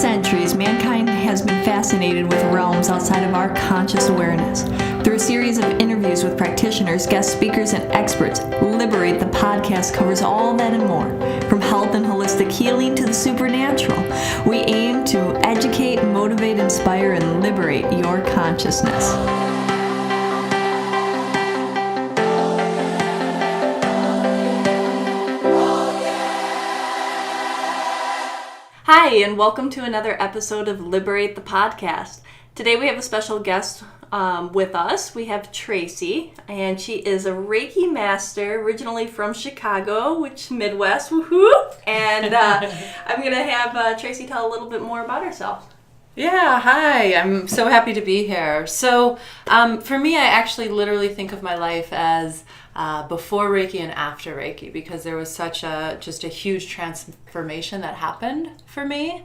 centuries, mankind has been fascinated with realms outside of our conscious awareness. Through a series of interviews with practitioners, guest speakers, and experts, Liberate the Podcast covers all that and more. From health and holistic healing to the supernatural, we aim to educate, motivate, inspire, and liberate your consciousness. Hi, and welcome to another episode of Liberate the Podcast. Today we have a special guest with us. We have Tracy, and she is a Reiki master, originally from Chicago, which Midwest, woohoo! And I'm going to have Tracy tell a little bit more about herself. Yeah, hi. I'm so happy to be here. So for me, I actually literally think of my life as before Reiki and after Reiki, because there was such just a huge transformation that happened for me.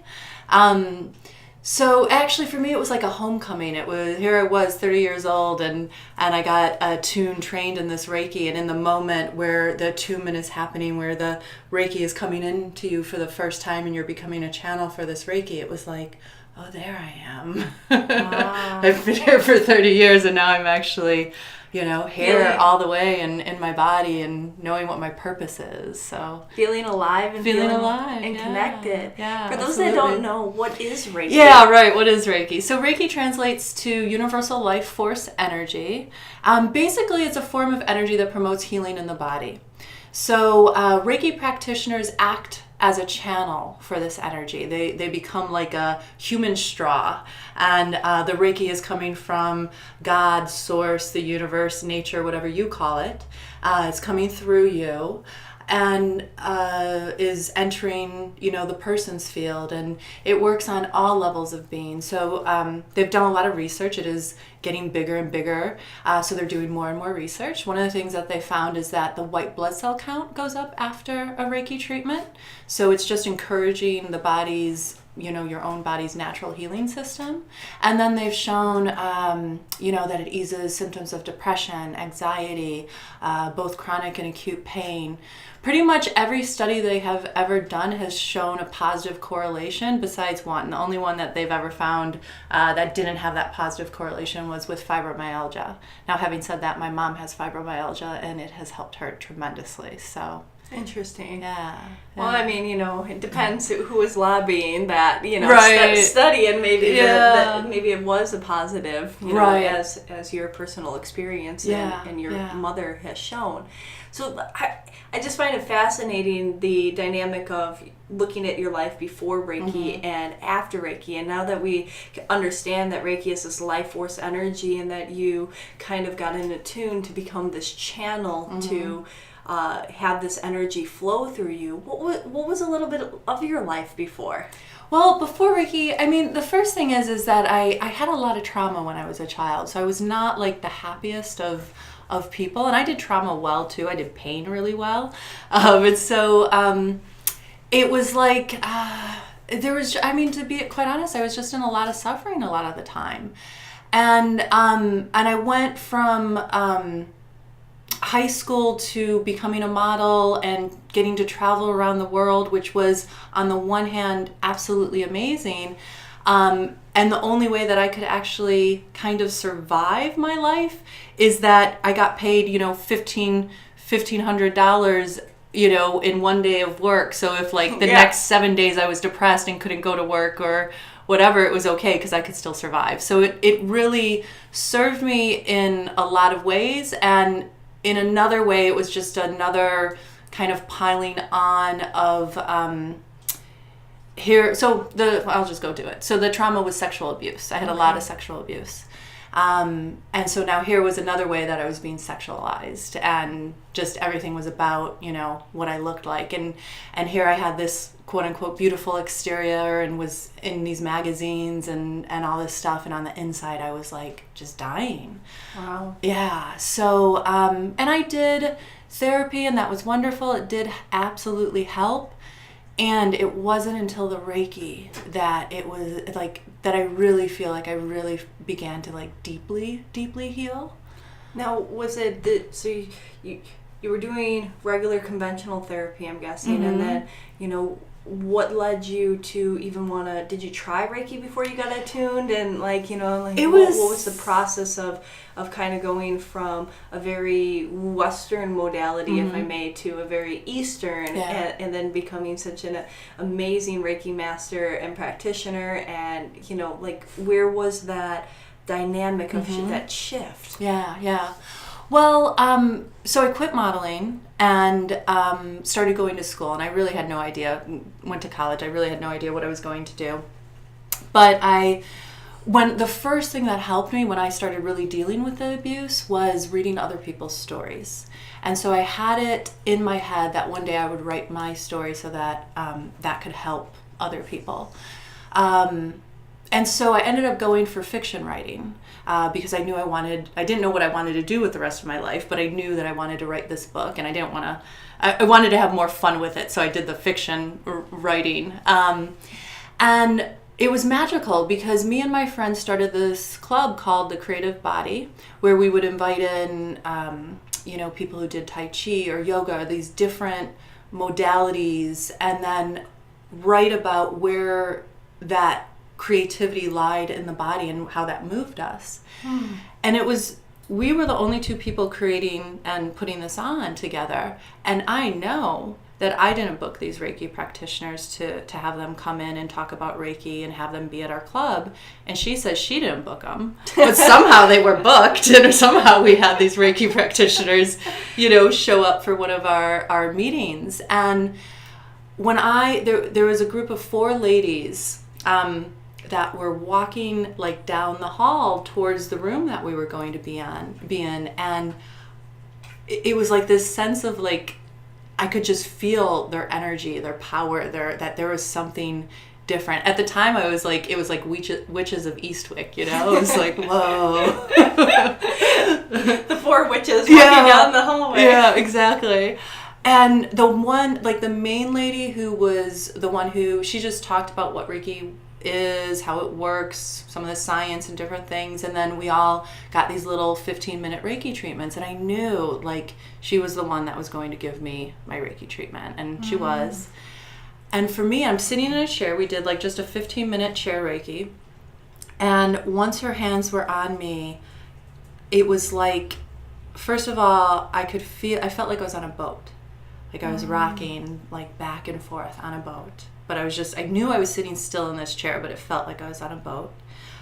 So actually for me, it was like a homecoming. Here I was 30 years old and I got attuned, trained in this Reiki. And in the moment where the attunement is happening, where the Reiki is coming into you for the first time and you're becoming a channel for this Reiki, it was like, oh, there I am. Wow. I've been here for 30 years and now I'm actually, here all the way in my body and knowing what my purpose is. So feeling alive and feeling alive and connected. Yeah, for those absolutely. that don't know, what is Reiki? Yeah, right. What is Reiki? So Reiki translates to universal life force energy. Basically, it's a form of energy that promotes healing in the body. So Reiki practitioners act as a channel for this energy. They become like a human straw, and the Reiki is coming from God, source, the universe, nature, whatever you call it. It's coming through you and is entering, the person's field, and it works on all levels of being. So they've done a lot of research. It is getting bigger and bigger, so they're doing more and more research. One of the things that they found is that the white blood cell count goes up after a Reiki treatment. So it's just encouraging the body's, your own body's natural healing system. And then they've shown, that it eases symptoms of depression, anxiety, both chronic and acute pain. Pretty much every study they have ever done has shown a positive correlation besides one. The only one that they've ever found that didn't have that positive correlation was with fibromyalgia. Now, having said that, my mom has fibromyalgia and it has helped her tremendously. So interesting. Yeah. Well, I mean, it depends who is lobbying that, right. study, and maybe maybe it was a positive, right. as your personal experience and your mother has shown. So I just find it fascinating, the dynamic of looking at your life before Reiki and after Reiki. And now that we understand that Reiki is this life force energy and that you kind of got in attune to become this channel to have this energy flow through you, what was a little bit of your life before? Well, before Reiki, I mean, the first thing is that I had a lot of trauma when I was a child. So I was not like the happiest of people, and I did trauma well too. I did pain really well. And so it was like, to be quite honest, I was just in a lot of suffering a lot of the time. And I went from high school to becoming a model and getting to travel around the world, which was on the one hand absolutely amazing. And the only way that I could actually kind of survive my life is that I got paid, $1,500, in one day of work. So if like the next 7 days I was depressed and couldn't go to work or whatever, it was okay because I could still survive. So it really served me in a lot of ways. And in another way, it was just another kind of piling on of I'll just go to it. So the trauma was sexual abuse. I had a lot of sexual abuse. And so now here was another way that I was being sexualized, and just everything was about, what I looked like. And here I had this quote unquote beautiful exterior and was in these magazines and all this stuff. And on the inside, I was like just dying. Wow. Yeah. So, and I did therapy, and that was wonderful. It did absolutely help. And it wasn't until the Reiki that it was like, that I really feel like I really began to like deeply, deeply heal. Now, was it so you were doing regular conventional therapy, I'm guessing, and then, what led you to even did you try Reiki before you got attuned? And what was the process of kind of going from a very Western modality, if I may, to a very Eastern, and then becoming such an amazing Reiki master and practitioner? And, where was that dynamic of that shift? Yeah. Well, so I quit modeling and started going to school, and I really had no idea. Went to college. I really had no idea what I was going to do. But the first thing that helped me when I started really dealing with the abuse was reading other people's stories. And so I had it in my head that one day I would write my story so that that could help other people. And so I ended up going for fiction writing because I knew I didn't know what I wanted to do with the rest of my life, but I knew that I wanted to write this book, and I wanted to have more fun with it, so I did the fiction writing. And it was magical because me and my friends started this club called the Creative Body, where we would invite in, people who did Tai Chi or yoga, or these different modalities, and then write about where that creativity lied in the body and how that moved us. And we were the only two people creating and putting this on together. And I know that I didn't book these Reiki practitioners to have them come in and talk about Reiki and have them be at our club. And she says she didn't book them, but somehow they were booked, and somehow we had these Reiki practitioners, show up for one of our meetings. And when there was a group of 4 ladies that were walking down the hall towards the room that we were going to be in, and it was this sense of I could just feel their energy, their power, that there was something different. At the time it was like Witches of Eastwick, it was whoa. The 4 witches walking down the hallway. Yeah, exactly. And the one, the main lady who was the one who, she just talked about what Reiki is, how it works, some of the science and different things, and then we all got these little 15-minute Reiki treatments, and I knew she was the one that was going to give me my Reiki treatment, and she was. And for me, I'm sitting in a chair. We did just a 15-minute chair Reiki, and once her hands were on me, it was first of all, I felt like I was on a boat. I was rocking back and forth on a boat. But I knew I was sitting still in this chair, but it felt like I was on a boat.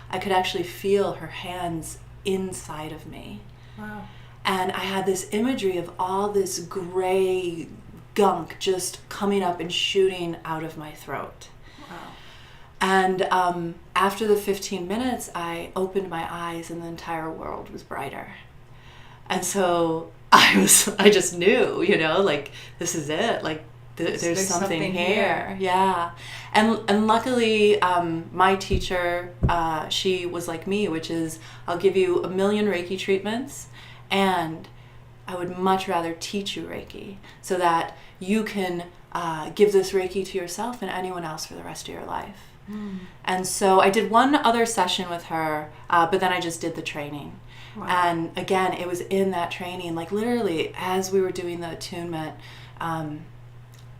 I could actually feel her hands inside of me. Wow. And I had this imagery of all this gray gunk just coming up and shooting out of my throat. Wow. And after the 15 minutes, I opened my eyes and the entire world was brighter. And so I just knew, this is it. There's something here. Yeah. And luckily, my teacher, she was like me, which is, I'll give you 1 million Reiki treatments, and I would much rather teach you Reiki so that you can give this Reiki to yourself and anyone else for the rest of your life. And so I did one other session with her, but then I just did the training. Wow. And again, it was in that training, literally as we were doing the attunement,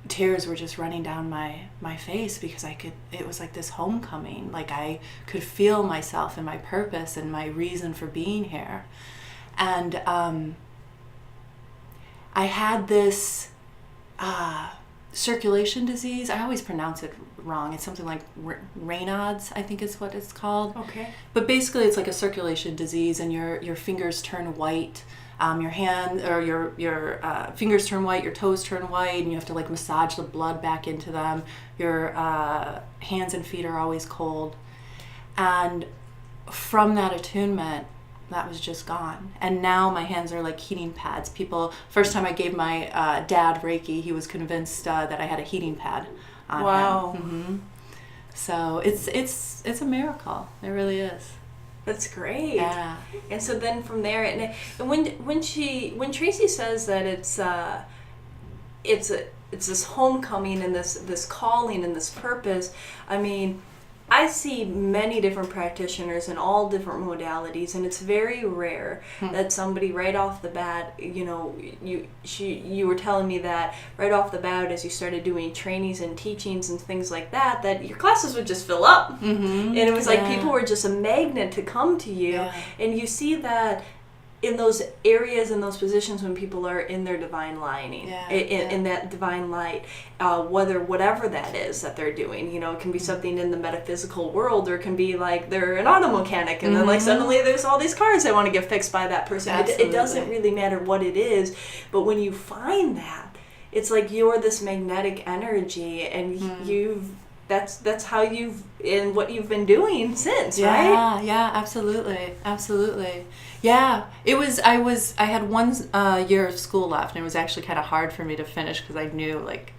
tears were just running down my face because it was this homecoming. I could feel myself and my purpose and my reason for being here. And I had this circulation disease. I always pronounce it wrong. It's something like Raynaud's, I think is what it's called. Okay. But basically it's a circulation disease, and your fingers turn white. Your hand or your fingers turn white, your toes turn white, and you have to massage the blood back into them. Your hands and feet are always cold. And from that attunement, that was just gone. And now my hands are heating pads. First time I gave my dad Reiki, he was convinced that I had a heating pad on him. Wow. Mm-hmm. So it's a miracle. It really is. That's great. Yeah. And so then from there, and when Tracy says that it's this homecoming and this calling and this purpose, I mean, I see many different practitioners in all different modalities, and it's very rare that somebody right off the bat, you know, you were telling me that right off the bat as you started doing trainings and teachings and things like that, that your classes would just fill up. Mm-hmm. And it was like people were just a magnet to come to you. Yeah. And you see that in those areas, in those positions when people are in their divine lining, in that divine light, whatever that is that they're doing, you know, it can be something in the metaphysical world, or it can be like they're an auto mechanic and then like suddenly there's all these cars that want to get fixed by that person. It doesn't really matter what it is, but when you find that, it's like you're this magnetic energy, and that's how you've, in what you've been doing since, right? Yeah, absolutely. Yeah, I had 1 year of school left, and it was actually kind of hard for me to finish because I knew, like,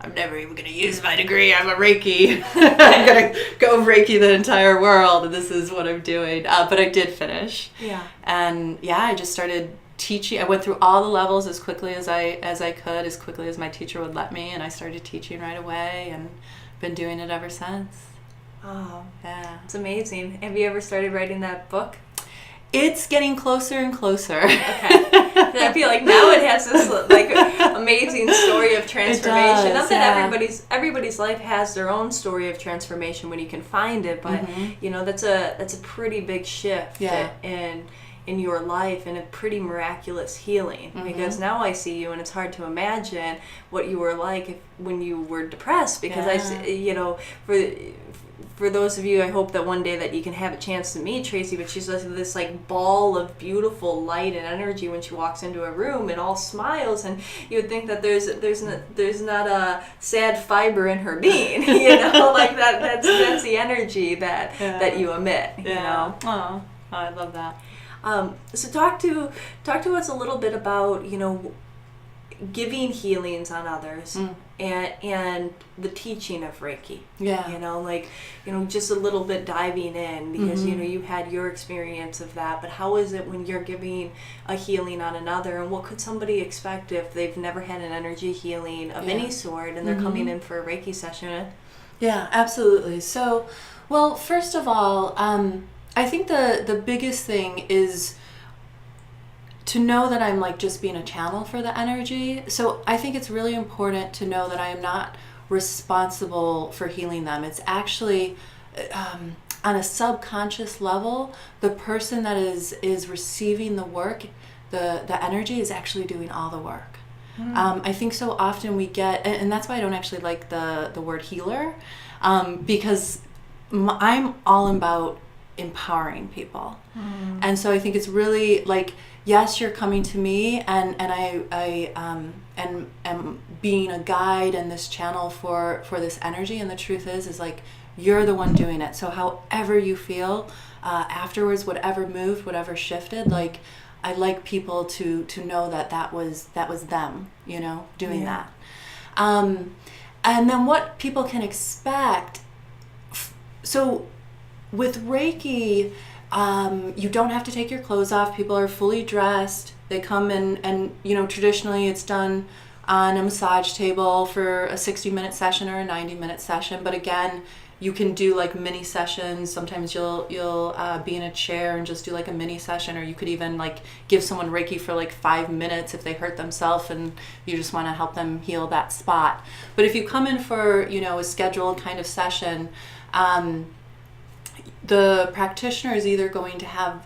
I'm never even going to use my degree. I'm a Reiki. I'm going to go Reiki the entire world, and this is what I'm doing. But I did finish. Yeah. And I just started teaching. I went through all the levels as quickly as I could, as quickly as my teacher would let me, and I started teaching right away, and been doing it ever since. Oh, yeah. It's amazing. Have you ever started writing that book? It's getting closer and closer. Okay. I feel like now it has this like amazing story of transformation. Not that everybody's life has their own story of transformation when you can find it, but you know, that's a pretty big shift in your life, and a pretty miraculous healing. Because now I see you, and it's hard to imagine what you were like when you were depressed. Because you know, for those of you, I hope that one day that you can have a chance to meet Tracy, but she's just this like ball of beautiful light and energy when she walks into a room, and all smiles, and you would think that there's not a sad fiber in her being, you know, like that's the energy that you emit, you know. Oh, I love that. So talk to us a little bit about, you know, giving healings on others and the teaching of Reiki. Yeah. You know, like, you know, just a little bit diving in, because, you know, you had your experience of that, but how is it when you're giving a healing on another, and what could somebody expect if they've never had an energy healing of any sort and they're coming in for a Reiki session? Yeah, absolutely. So, well, first of all, I think the biggest thing is to know that I'm like just being a channel for the energy. So I think it's really important to know that I am not responsible for healing them. It's actually on a subconscious level, the person that is receiving the work, the energy is actually doing all the work. I think so often we get, and that's why I don't actually like the word healer, because I'm all about empowering people. And so I think it's really like, yes, you're coming to me, and I am being a guide and this channel for this energy, and the truth is like, you're the one doing it. So however you feel afterwards, whatever moved, whatever shifted, like, I like people to know that was them, you know, doing that. And then what people can expect. So with Reiki, you don't have to take your clothes off. People are fully dressed. They come in, and you know, traditionally it's done on a massage table for a 60-minute session or a 90-minute session. But again, you can do like mini sessions. Sometimes you'll be in a chair and just do like a mini session, or you could even like give someone Reiki for like 5 minutes if they hurt themselves and you just want to help them heal that spot. But if you come in for, you know, a scheduled kind of session, the practitioner is either going to have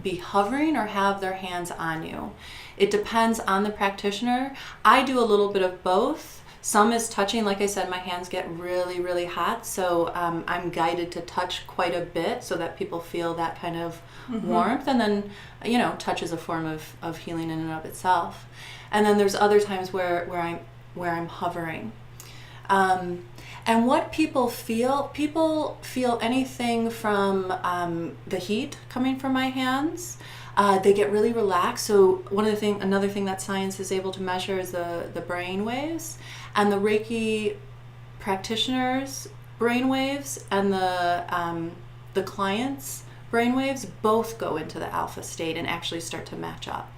be hovering or have their hands on you. It depends on the practitioner. I do a little bit of both. Some is touching. Like I said, my hands get really, really hot, so I'm guided to touch quite a bit so that people feel that kind of warmth. And then, you know, touch is a form of healing in and of itself. And then there's other times where I'm hovering. And what people feel anything from the heat coming from my hands. They get really relaxed. So another thing that science is able to measure is the brain waves, and the Reiki practitioners' brain waves and the clients' brain waves both go into the alpha state and actually start to match up.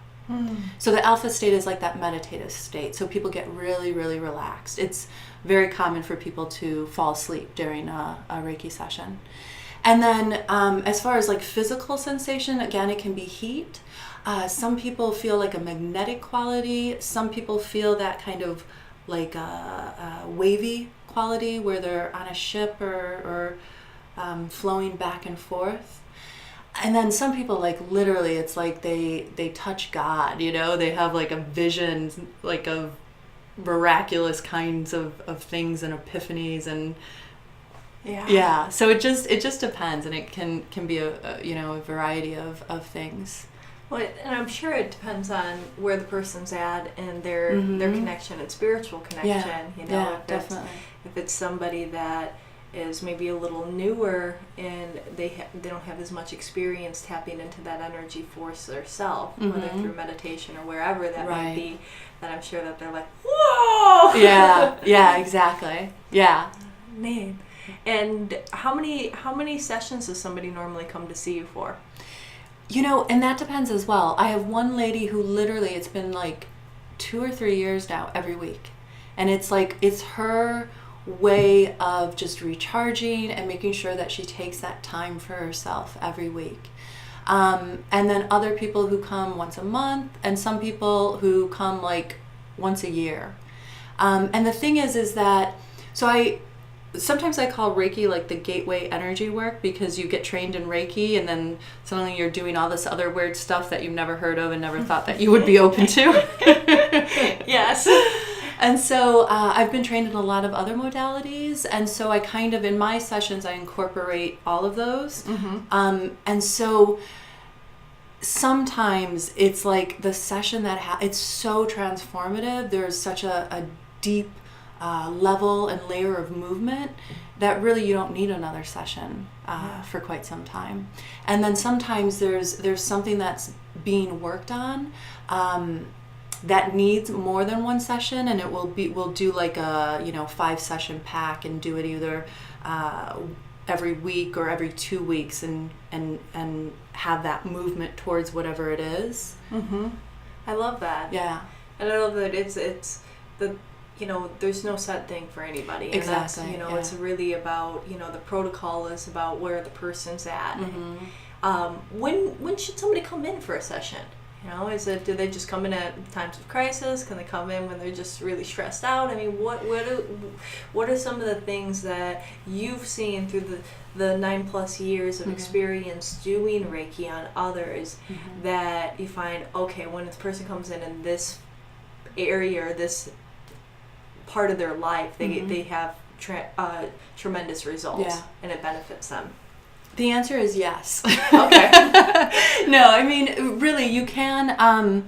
So the alpha state is like that meditative state. So people get really, really relaxed. It's very common for people to fall asleep during a Reiki session. And then as far as like physical sensation, again, it can be heat. Some people feel like a magnetic quality. Some people feel that kind of like a wavy quality where they're on a ship or flowing back and forth. And then some people, like, literally, it's like they touch God, you know? They have, like, a vision, like, of miraculous kinds of things and epiphanies and... Yeah. So it just depends, and it can be a variety of things. Well, and I'm sure it depends on where the person's at and their connection and spiritual connection. Definitely. If it's somebody that is maybe a little newer and they don't have as much experience tapping into that energy force themselves, whether through meditation or wherever that might be, then I'm sure that they're like, whoa! Yeah, exactly. Yeah. Man. And how many sessions does somebody normally come to see you for? And that depends as well. I have one lady who literally, it's been like 2 or 3 years now, every week. And it's like, it's her way of just recharging and making sure that she takes that time for herself every week. And then other people who come once a month, and some people who come like once a year. And the thing is that, sometimes I call Reiki like the gateway energy work, because you get trained in Reiki and then suddenly you're doing all this other weird stuff that you've never heard of and never thought that you would be open to. Yes. And so I've been trained in a lot of other modalities, and so I kind of, in my sessions, I incorporate all of those. And so sometimes it's like the session it's so transformative. There's such a deep level and layer of movement that really you don't need another session for quite some time. And then sometimes there's something that's being worked on that needs more than one session, and we'll do like a 5-session pack and do it either every week or every 2 weeks and have that movement towards whatever it is. I love that. Yeah. And I love that it's the there's no set thing for anybody. And exactly. It's really about, the protocol is about where the person's at. When should somebody come in for a session? Do they just come in at times of crisis? Can they come in when they're just really stressed out? I mean, what are some of the things that you've seen through the 9+ years of experience doing Reiki on others that you find, okay, when this person comes in this area or this part of their life, they have tremendous results and it benefits them? The answer is yes. Okay. No, I mean, really, you can,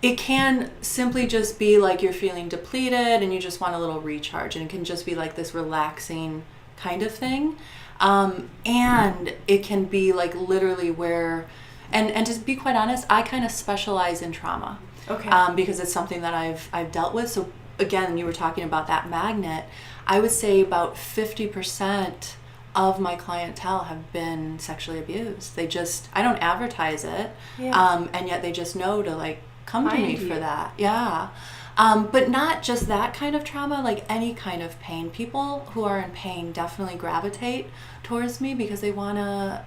it can simply just be like you're feeling depleted and you just want a little recharge, and it can just be like this relaxing kind of thing. And it can be like literally where, and to be quite honest, I kind of specialize in trauma. Okay. Because it's something that I've dealt with. So again, you were talking about that magnet. I would say about 50% of my clientele have been sexually abused. I don't advertise it, and yet they just know to like come to me for that. Yeah. But not just that kind of trauma, like any kind of pain. People who are in pain definitely gravitate towards me because they want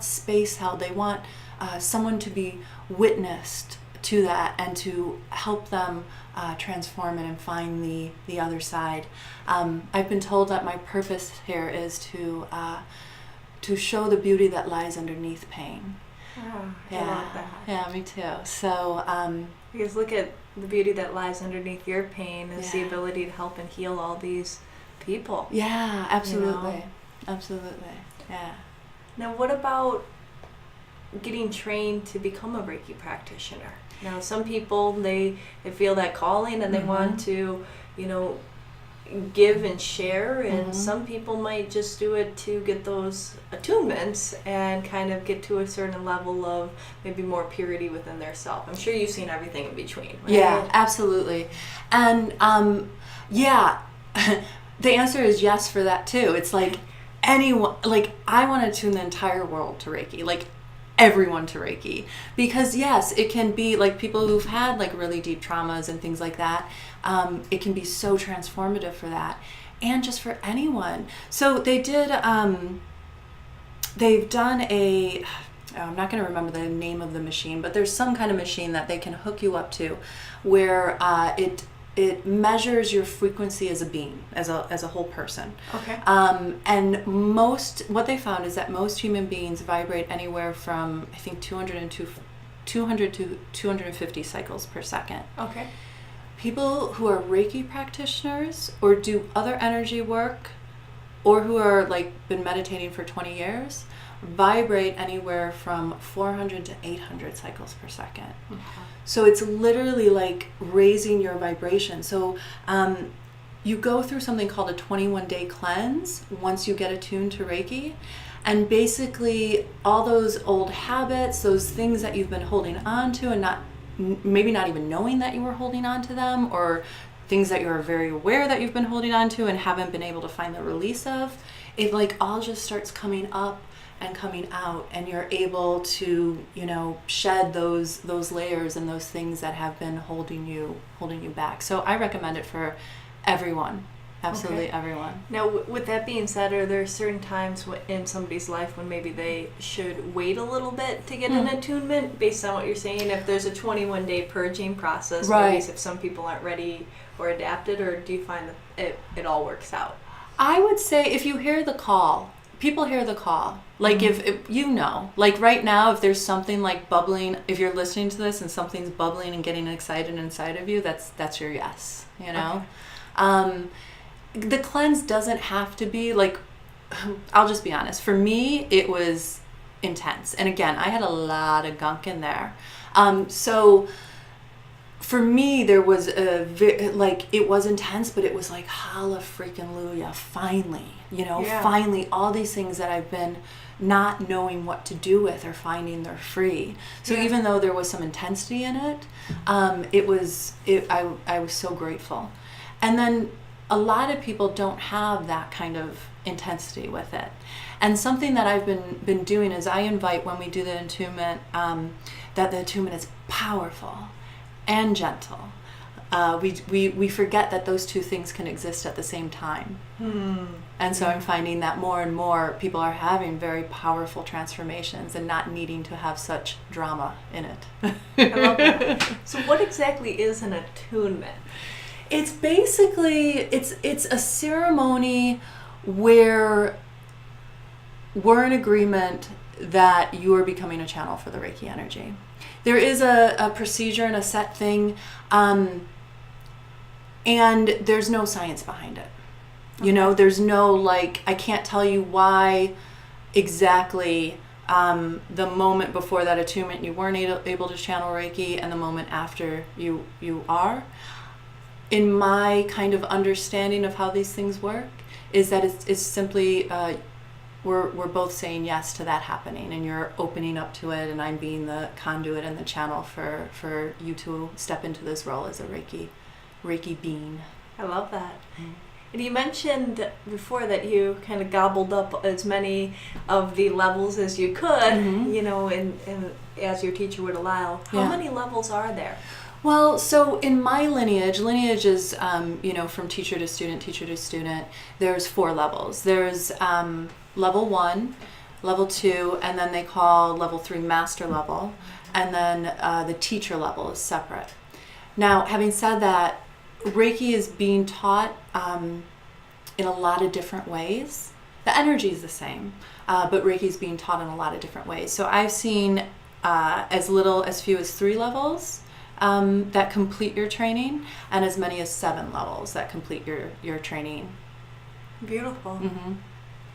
space held. They want someone to be witnessed to that and to help them transform it and find the other side. I've been told that my purpose here is to show the beauty that lies underneath pain. I love that. Yeah, me too. So because look at the beauty that lies underneath your pain is the ability to help and heal all these people. Yeah, absolutely. Absolutely. Yeah. Now, what about getting trained to become a Reiki practitioner? Now, some people, they feel that calling and they want to, give and share, and some people might just do it to get those attunements and kind of get to a certain level of maybe more purity within their self. I'm sure you've seen everything in between, right? Yeah, absolutely. And the answer is yes for that too. It's like anyone, like I want to tune the entire world to Reiki, like everyone to Reiki, because yes, it can be like people who've had like really deep traumas and things like that. It can be so transformative for that, and just for anyone. So they've done I'm not going to remember the name of the machine, but there's some kind of machine that they can hook you up to where it measures your frequency as a being, as a whole person. Okay. And what they found is that most human beings vibrate anywhere from, I think, 200 to 250 cycles per second. Okay. People who are Reiki practitioners or do other energy work, or who are like been meditating for 20 years, vibrate anywhere from 400 to 800 cycles per second. Mm-hmm. So it's literally like raising your vibration. So you go through something called a 21-day cleanse once you get attuned to Reiki. And basically all those old habits, those things that you've been holding on to and maybe not even knowing that you were holding on to them, or things that you're very aware that you've been holding on to and haven't been able to find the release of, it like all just starts coming up and coming out, and you're able to, shed those layers and those things that have been holding you back. So I recommend it for everyone. Absolutely. Okay. Everyone. Now, with that being said, are there certain times in somebody's life when maybe they should wait a little bit to get an attunement, based on what you're saying? If there's a 21-day purging process, right. Maybe if some people aren't ready or adapted, or do you find that it all works out? I would say if you hear the call, people hear the call. Like if like right now, if there's something like bubbling, if you're listening to this and something's bubbling and getting excited inside of you, that's your yes, Okay. The cleanse doesn't have to be like, I'll just be honest. For me, it was intense. And again, I had a lot of gunk in there. So for me, there was it was intense, but it was like, holla freaking Luya, finally, finally all these things that I've been not knowing what to do with are finding they're free. So even though there was some intensity in it, I was so grateful. And then a lot of people don't have that kind of intensity with it. And something that I've been doing is I invite, when we do the attunement, that the attunement is powerful and gentle. We forget that those two things can exist at the same time. And so I'm finding that more and more people are having very powerful transformations and not needing to have such drama in it. I love that. So what exactly is an attunement? It's basically, it's a ceremony where we're in agreement that you are becoming a channel for the Reiki energy. There is a procedure and a set thing, and there's no science behind it. Okay. There's no, I can't tell you why exactly the moment before that attunement you weren't able to channel Reiki and the moment after you are. In my kind of understanding of how these things work, is that it's simply we're both saying yes to that happening, and you're opening up to it, and I'm being the conduit and the channel for you to step into this role as a Reiki being. I love that. And you mentioned before that you kind of gobbled up as many of the levels as you could, and as your teacher would allow. How many levels are there? Well, so in my lineage is, from teacher to student, there's 4 levels. There's level 1, level 2, and then they call level 3 master level, and then the teacher level is separate. Now, having said that, Reiki is being taught in a lot of different ways. The energy is the same, but Reiki is being taught in a lot of different ways. So I've seen as few as 3 levels that complete your training, and as many as 7 levels that complete your training. Beautiful. Mm-hmm.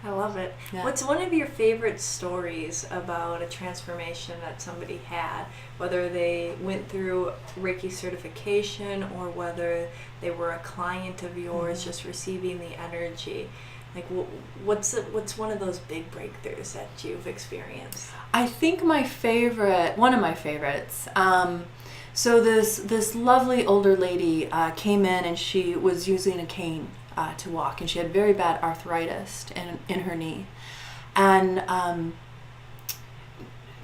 I love it. Yeah. What's one of your favorite stories about a transformation that somebody had, whether they went through Reiki certification or whether they were a client of yours, just receiving the energy? What's one of those big breakthroughs that you've experienced? I think one of my favorites. So this lovely older lady came in, and she was using a cane to walk, and she had very bad arthritis in her knee. And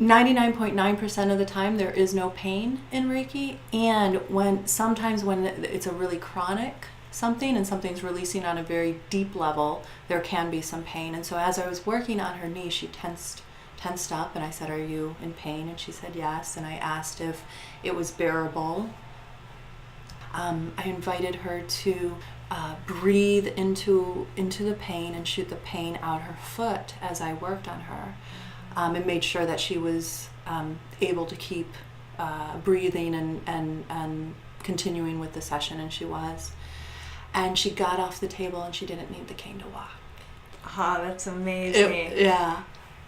99.9% of the time there is no pain in Reiki, and sometimes when it's a really chronic something and something's releasing on a very deep level, there can be some pain. And so as I was working on her knee, she tensed up, and I said, "Are you in pain?" And she said yes. And I asked if it was bearable. I invited her to breathe into the pain and shoot the pain out her foot as I worked on her, and made sure that she was able to keep breathing and continuing with the session, and she was. And she got off the table and she didn't need the cane to walk. Ah, that's amazing. Yeah.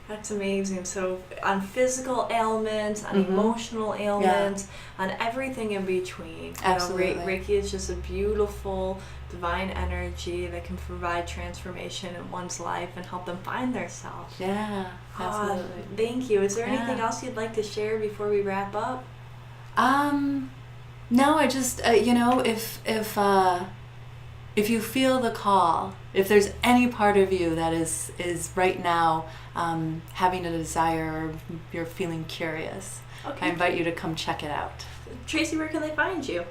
That's amazing. So on physical ailments, on emotional ailments, on everything in between. Absolutely. Reiki is just a beautiful divine energy that can provide transformation in one's life and help them find their self. Yeah, absolutely. Thank you. Is there anything else you'd like to share before we wrap up? No, I just, if you feel the call, if there's any part of you that is right now having a desire, or you're feeling curious, I invite you to come check it out. Tracy, where can they find you?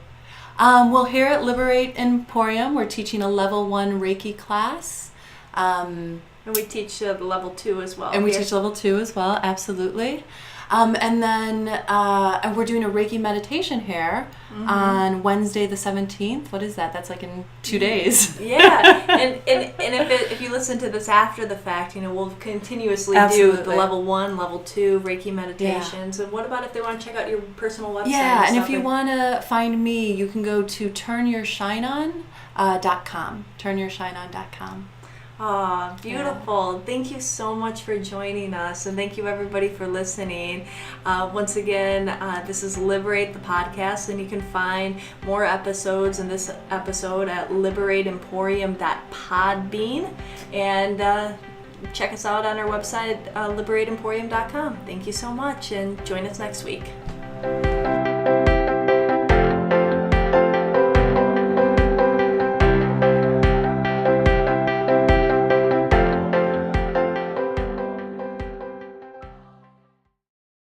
Well, here at Liberate Emporium, we're teaching a level 1 Reiki class. And we teach the level 2 as well. And we teach level 2 as well, absolutely. And then we're doing a Reiki meditation here on Wednesday the 17th. What is that? That's like in 2 days. Yeah. And if you listen to this after the fact, we'll continuously do the level 1, level 2 Reiki meditations. And what about if they want to check out your personal website? Yeah, and if you want to find me, you can go to turnyourshineon.com. turnyourshineon.com. Oh, beautiful. Yeah. Thank you so much for joining us, and thank you everybody for listening. Once again, this is Liberate the Podcast, and you can find more episodes in this episode at liberateemporium.podbean, and check us out on our website, liberateemporium.com. Thank you so much, and join us next week.